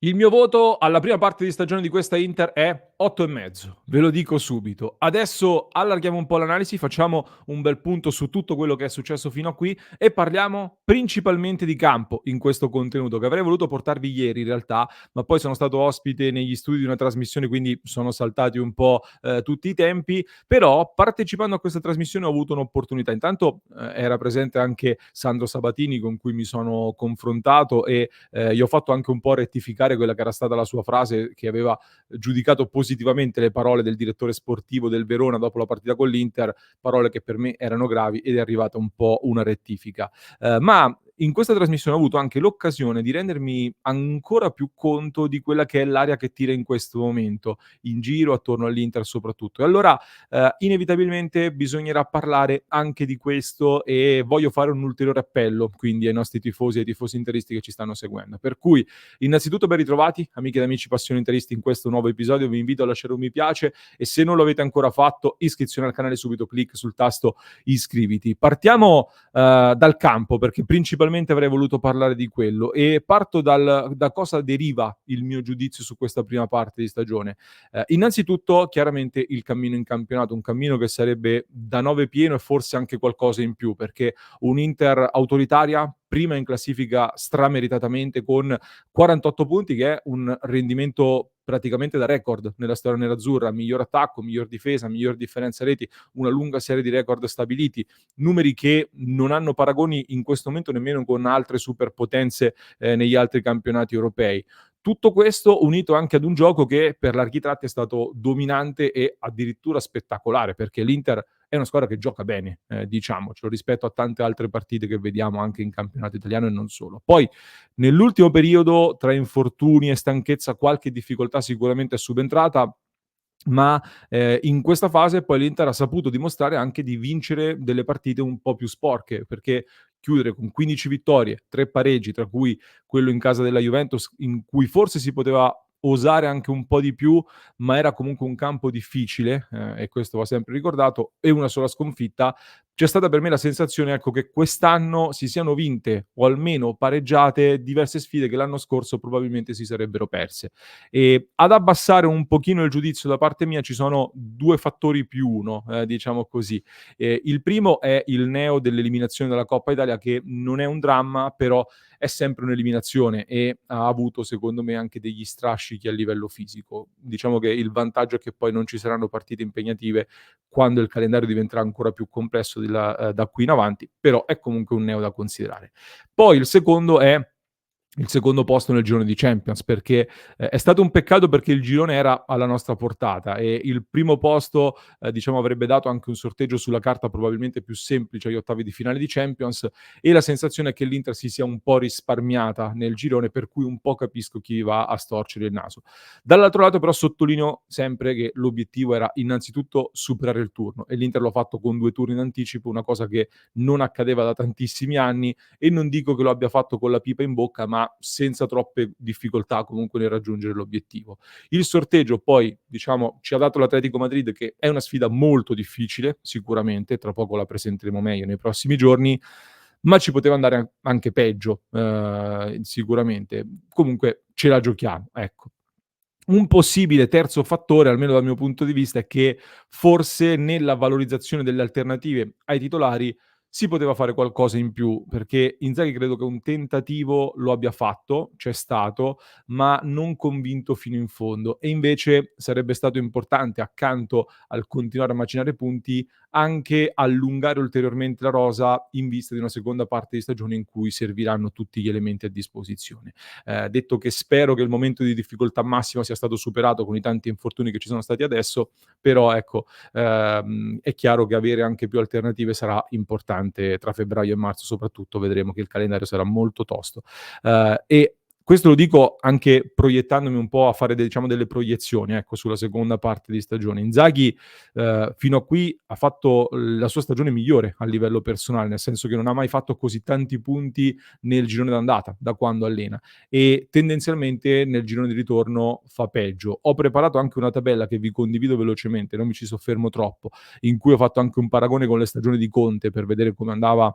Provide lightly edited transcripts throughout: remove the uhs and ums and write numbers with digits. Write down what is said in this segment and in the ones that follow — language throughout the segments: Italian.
Il mio voto alla prima parte di stagione di questa Inter è 8,5, ve lo dico subito. Adesso allarghiamo un po' l'analisi, facciamo un bel punto su tutto quello che è successo fino a qui e parliamo principalmente di campo in questo contenuto che avrei voluto portarvi ieri in realtà, ma poi sono stato ospite negli studi di una trasmissione, quindi sono saltati un po' tutti i tempi, però partecipando a questa trasmissione ho avuto un'opportunità. Intanto era presente anche Sandro Sabatini con cui mi sono confrontato e gli ho fatto anche un po' rettificare quella che era stata la sua frase che aveva giudicato positivamente le parole del direttore sportivo del Verona dopo la partita con l'Inter, parole che per me erano gravi ed è arrivata un po' una rettifica. Ma in questa trasmissione ho avuto anche l'occasione di rendermi ancora più conto di quella che è l'aria che tira in questo momento, in giro, attorno all'Inter soprattutto. E allora inevitabilmente bisognerà parlare anche di questo e voglio fare un ulteriore appello quindi ai nostri tifosi e ai tifosi interisti che ci stanno seguendo. Per cui innanzitutto ben ritrovati amiche ed amici passioni interisti in questo nuovo episodio, vi invito a lasciare un mi piace e se non lo avete ancora fatto iscrizione al canale subito, clic sul tasto iscriviti. Partiamo dal campo perché principalmente avrei voluto parlare di quello e parto da cosa deriva il mio giudizio su questa prima parte di stagione. Innanzitutto, chiaramente il cammino in campionato, un cammino che sarebbe da 9 pieno e forse anche qualcosa in più, perché un'Inter autoritaria, prima in classifica strameritatamente con 48 punti, che è un rendimento praticamente da record nella storia nerazzurra, miglior attacco, miglior difesa, miglior differenza reti, una lunga serie di record stabiliti, numeri che non hanno paragoni in questo momento nemmeno con altre superpotenze negli altri campionati europei. Tutto questo unito anche ad un gioco che per larghi tratti è stato dominante e addirittura spettacolare, perché l'Inter è una squadra che gioca bene, diciamocelo, rispetto a tante altre partite che vediamo anche in campionato italiano e non solo. Poi nell'ultimo periodo, tra infortuni e stanchezza, qualche difficoltà sicuramente è subentrata, ma in questa fase poi l'Inter ha saputo dimostrare anche di vincere delle partite un po' più sporche, perché chiudere con 15 vittorie, 3 pareggi, tra cui quello in casa della Juventus, in cui forse si poteva osare anche un po' di più, ma era comunque un campo difficile, e questo va sempre ricordato, e una sola sconfitta, c'è stata per me la sensazione, ecco, che quest'anno si siano vinte o almeno pareggiate diverse sfide che l'anno scorso probabilmente si sarebbero perse. Ad abbassare un pochino il giudizio da parte mia ci sono 2 fattori più 1, diciamo così. Il primo è il neo dell'eliminazione dalla Coppa Italia che non è un dramma, però è sempre un'eliminazione e ha avuto secondo me anche degli strascichi a livello fisico. Diciamo che il vantaggio è che poi non ci saranno partite impegnative quando il calendario diventerà ancora più complesso da qui in avanti, però è comunque un neo da considerare. Poi il secondo è il secondo posto nel girone di Champions, perché è stato un peccato perché il girone era alla nostra portata e il primo posto, diciamo avrebbe dato anche un sorteggio sulla carta probabilmente più semplice agli ottavi di finale di Champions e la sensazione è che l'Inter si sia un po' risparmiata nel girone, per cui un po' capisco chi va a storcere il naso. Dall'altro lato però sottolineo sempre che l'obiettivo era innanzitutto superare il turno e l'Inter l'ha fatto con 2 turni in anticipo, una cosa che non accadeva da tantissimi anni e non dico che lo abbia fatto con la pipa in bocca, ma senza troppe difficoltà comunque nel raggiungere l'obiettivo. Il sorteggio poi, diciamo, ci ha dato l'Atletico Madrid che è una sfida molto difficile, sicuramente, tra poco la presenteremo meglio nei prossimi giorni, ma ci poteva andare anche peggio, sicuramente. Comunque ce la giochiamo, ecco. Un possibile terzo fattore, almeno dal mio punto di vista, è che forse nella valorizzazione delle alternative ai titolari si poteva fare qualcosa in più, perché Inzaghi credo che un tentativo lo abbia fatto, c'è stato, ma non convinto fino in fondo e invece sarebbe stato importante, accanto al continuare a macinare punti, anche allungare ulteriormente la rosa in vista di una seconda parte di stagione in cui serviranno tutti gli elementi a disposizione. Detto che spero che il momento di difficoltà massima sia stato superato con i tanti infortuni che ci sono stati adesso, però ecco, è chiaro che avere anche più alternative sarà importante tra febbraio e marzo soprattutto, vedremo che il calendario sarà molto tosto. E questo lo dico anche proiettandomi un po' a fare diciamo delle proiezioni, ecco, sulla seconda parte di stagione. Inzaghi, fino a qui ha fatto la sua stagione migliore a livello personale, nel senso che non ha mai fatto così tanti punti nel girone d'andata, da quando allena e tendenzialmente nel girone di ritorno fa peggio. Ho preparato anche una tabella che vi condivido velocemente, non mi ci soffermo troppo, in cui ho fatto anche un paragone con le stagioni di Conte per vedere come andava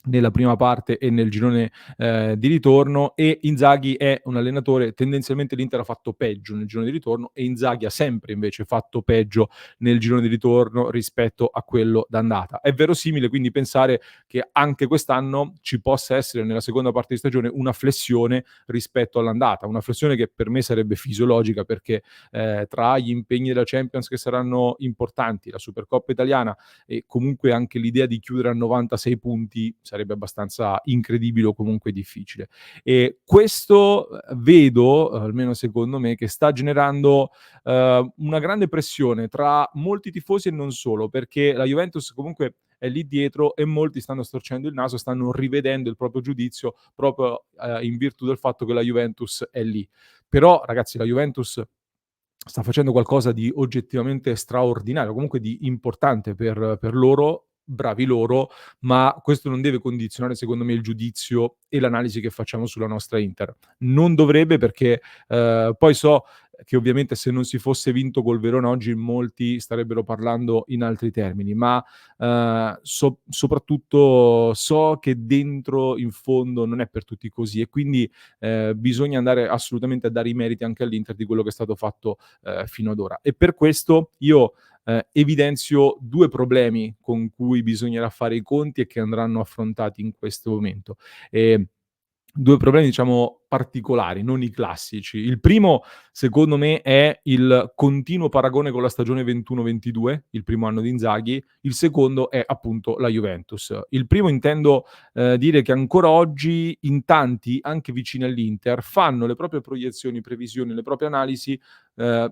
nella prima parte e nel girone di ritorno, e Inzaghi è un allenatore, tendenzialmente l'Inter ha fatto peggio nel girone di ritorno e Inzaghi ha sempre invece fatto peggio nel girone di ritorno rispetto a quello d'andata. È verosimile quindi pensare che anche quest'anno ci possa essere nella seconda parte di stagione una flessione rispetto all'andata, una flessione che per me sarebbe fisiologica perché tra gli impegni della Champions che saranno importanti, la Supercoppa italiana e comunque anche l'idea di chiudere a 96 punti sarebbe abbastanza incredibile o comunque difficile. E questo vedo, almeno secondo me, che sta generando una grande pressione tra molti tifosi e non solo, perché la Juventus comunque è lì dietro e molti stanno storcendo il naso, stanno rivedendo il proprio giudizio proprio in virtù del fatto che la Juventus è lì. Però ragazzi, la Juventus sta facendo qualcosa di oggettivamente straordinario, comunque di importante per loro, bravi loro, ma questo non deve condizionare secondo me il giudizio e l'analisi che facciamo sulla nostra Inter. Non dovrebbe perché, poi so che ovviamente se non si fosse vinto col Verona oggi molti starebbero parlando in altri termini, ma, soprattutto so che dentro in fondo non è per tutti così e quindi, bisogna andare assolutamente a dare i meriti anche all'Inter di quello che è stato fatto fino ad ora. E per questo io evidenzio 2 problemi con cui bisognerà fare i conti e che andranno affrontati in questo momento. Ehm 2 problemi diciamo particolari, non i classici. Il primo, secondo me, è il continuo paragone con la stagione 21-22, il primo anno di Inzaghi, il secondo è appunto la Juventus. Il primo intendo, dire che ancora oggi in tanti, anche vicini all'Inter, fanno le proprie proiezioni, previsioni, le proprie analisi,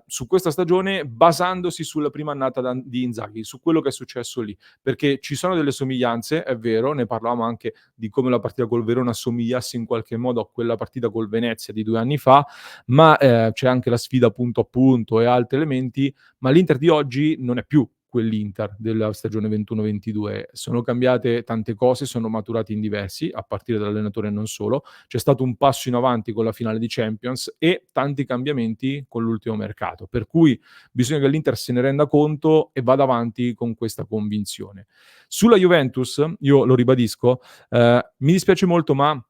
su questa stagione basandosi sulla prima annata di Inzaghi, su quello che è successo lì. Perché ci sono delle somiglianze, è vero, ne parlavamo anche di come la partita col Verona assomigliasse in qualche modo a quella partita col Venezia di 2 anni fa, ma, c'è anche la sfida punto a punto e altri elementi, ma l'Inter di oggi non è più quell'Inter della stagione 21-22. Sono cambiate tante cose, sono maturati in diversi, a partire dall'allenatore e non solo. C'è stato un passo in avanti con la finale di Champions e tanti cambiamenti con l'ultimo mercato, per cui bisogna che l'Inter se ne renda conto e vada avanti con questa convinzione. Sulla Juventus, io lo ribadisco, mi dispiace molto, ma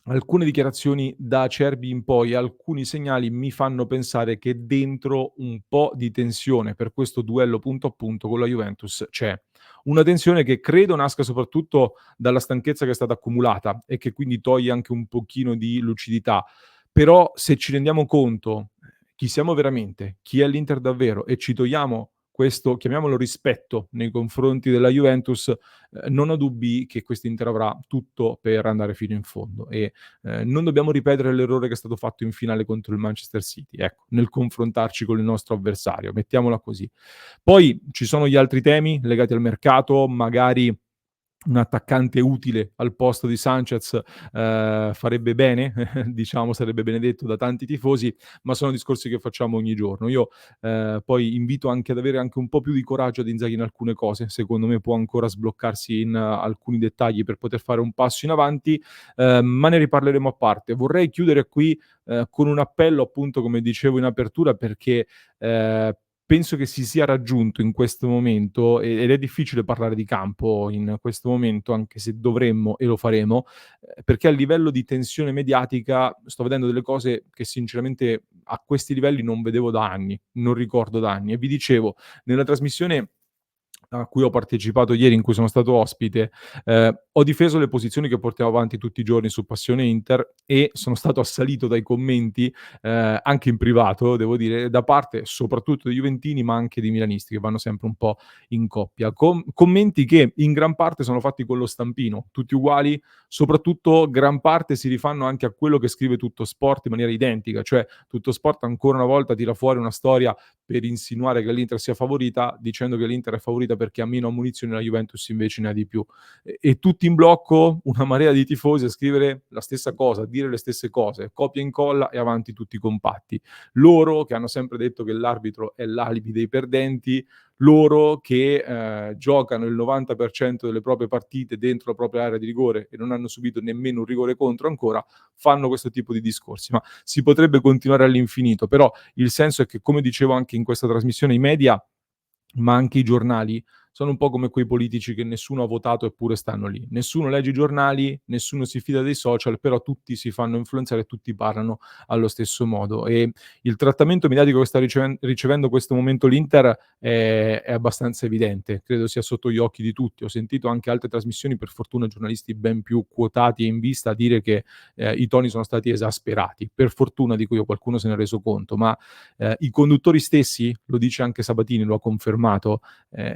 alcune dichiarazioni da Acerbi in poi, alcuni segnali mi fanno pensare che dentro un po' di tensione per questo duello punto a punto con la Juventus c'è. Una tensione che credo nasca soprattutto dalla stanchezza che è stata accumulata e che quindi toglie anche un pochino di lucidità. Però se ci rendiamo conto chi siamo veramente, chi è l'Inter davvero e ci togliamo questo, chiamiamolo rispetto nei confronti della Juventus, non ho dubbi che quest'Inter avrà tutto per andare fino in fondo e, non dobbiamo ripetere l'errore che è stato fatto in finale contro il Manchester City, ecco, nel confrontarci con il nostro avversario, mettiamola così. Poi ci sono gli altri temi legati al mercato, magari un attaccante utile al posto di Sanchez, farebbe bene, diciamo sarebbe benedetto da tanti tifosi, ma sono discorsi che facciamo ogni giorno. Io, poi invito anche ad avere anche un po' più di coraggio ad Inzaghi in alcune cose, secondo me può ancora sbloccarsi in alcuni dettagli per poter fare un passo in avanti, ma ne riparleremo a parte. Vorrei chiudere qui, con un appello appunto, come dicevo in apertura, perché, penso che si sia raggiunto in questo momento, ed è difficile parlare di campo in questo momento, anche se dovremmo e lo faremo, perché a livello di tensione mediatica sto vedendo delle cose che sinceramente a questi livelli non vedevo da anni, non ricordo da anni. E vi dicevo, nella trasmissione a cui ho partecipato ieri, in cui sono stato ospite, ho difeso le posizioni che portiamo avanti tutti i giorni su Passione Inter e sono stato assalito dai commenti, anche in privato devo dire, da parte soprattutto di juventini, ma anche di milanisti che vanno sempre un po' in coppia. Commenti che in gran parte sono fatti con lo stampino, tutti uguali, soprattutto gran parte si rifanno anche a quello che scrive Tuttosport in maniera identica, cioè Tuttosport ancora una volta tira fuori una storia per insinuare che l'Inter sia favorita, dicendo che l'Inter è favorita perché ha meno ammunizioni, la Juventus invece ne ha di più. E tutti in blocco, una marea di tifosi a scrivere la stessa cosa, a dire le stesse cose, copia e incolla e avanti tutti compatti. Loro che hanno sempre detto che l'arbitro è l'alibi dei perdenti, loro che giocano il 90% delle proprie partite dentro la propria area di rigore e non hanno subito nemmeno un rigore contro ancora, fanno questo tipo di discorsi. Ma si potrebbe continuare all'infinito, però il senso è che, come dicevo anche in questa trasmissione, i media, ma anche i giornali, sono un po' come quei politici che nessuno ha votato eppure stanno lì. Nessuno legge i giornali, nessuno si fida dei social, però tutti si fanno influenzare e tutti parlano allo stesso modo. E il trattamento mediatico che sta ricevendo in questo momento l'Inter è abbastanza evidente, credo sia sotto gli occhi di tutti. Ho sentito anche altre trasmissioni, per fortuna giornalisti ben più quotati e in vista, dire che i toni sono stati esasperati. Per fortuna, dico io, qualcuno se n'è reso conto, ma i conduttori stessi, lo dice anche Sabatini, lo ha confermato,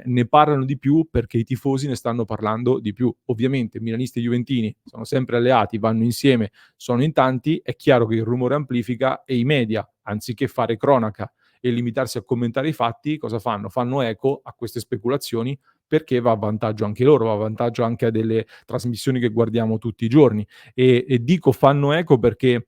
ne parlano di più perché i tifosi ne stanno parlando di più. Ovviamente milanisti e juventini sono sempre alleati, vanno insieme, sono in tanti, è chiaro che il rumore amplifica e i media, anziché fare cronaca e limitarsi a commentare i fatti, cosa fanno? Fanno eco a queste speculazioni perché va a vantaggio anche loro, va a vantaggio anche a delle trasmissioni che guardiamo tutti i giorni. E dico fanno eco perché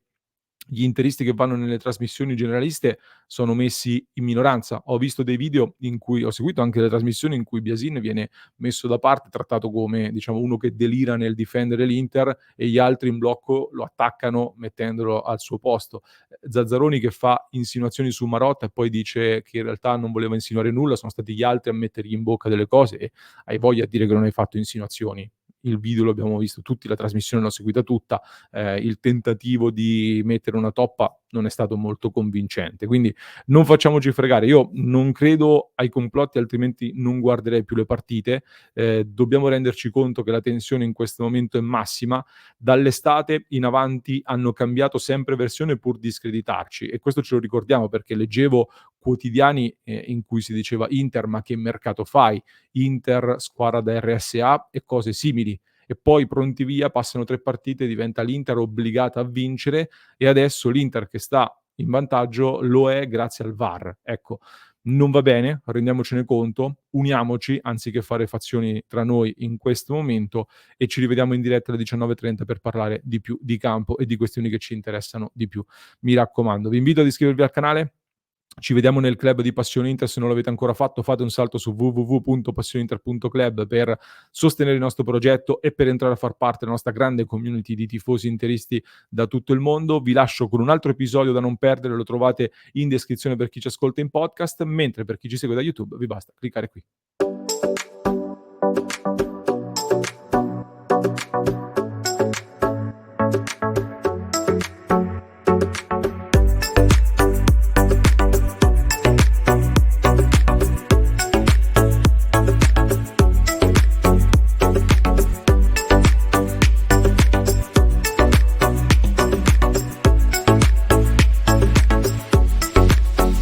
gli interisti che vanno nelle trasmissioni generaliste sono messi in minoranza. Ho visto dei video in cui ho seguito anche le trasmissioni in cui Biasin viene messo da parte, trattato come, diciamo, uno che delira nel difendere l'Inter e gli altri in blocco lo attaccano mettendolo al suo posto. Zazzaroni che fa insinuazioni su Marotta e poi dice che in realtà non voleva insinuare nulla, sono stati gli altri a mettergli in bocca delle cose e hai voglia a dire che non hai fatto insinuazioni. Il video l'abbiamo visto tutti, la trasmissione l'ho seguita tutta, il tentativo di mettere una toppa non è stato molto convincente. Quindi non facciamoci fregare. Io non credo ai complotti, altrimenti non guarderei più le partite. Dobbiamo renderci conto che la tensione in questo momento è massima. Dall'estate in avanti hanno cambiato sempre versione pur di screditarci e questo ce lo ricordiamo perché leggevo quotidiani in cui si diceva Inter, ma che mercato fai? Inter, squadra da RSA e cose simili e poi pronti via, passano 3 partite, diventa l'Inter obbligata a vincere e adesso l'Inter che sta in vantaggio lo è grazie al VAR. Ecco, non va bene, rendiamocene conto, uniamoci anziché fare fazioni tra noi in questo momento e ci rivediamo in diretta alle 19:30 per parlare di più di campo e di questioni che ci interessano di più. Mi raccomando, vi invito ad iscrivervi al canale, ci vediamo nel club di Passione Inter, se non l'avete ancora fatto fate un salto su www.passioneinter.club per sostenere il nostro progetto e per entrare a far parte della nostra grande community di tifosi interisti da tutto il mondo. Vi lascio con un altro episodio da non perdere, lo trovate in descrizione per chi ci ascolta in podcast, mentre per chi ci segue da YouTube vi basta cliccare qui.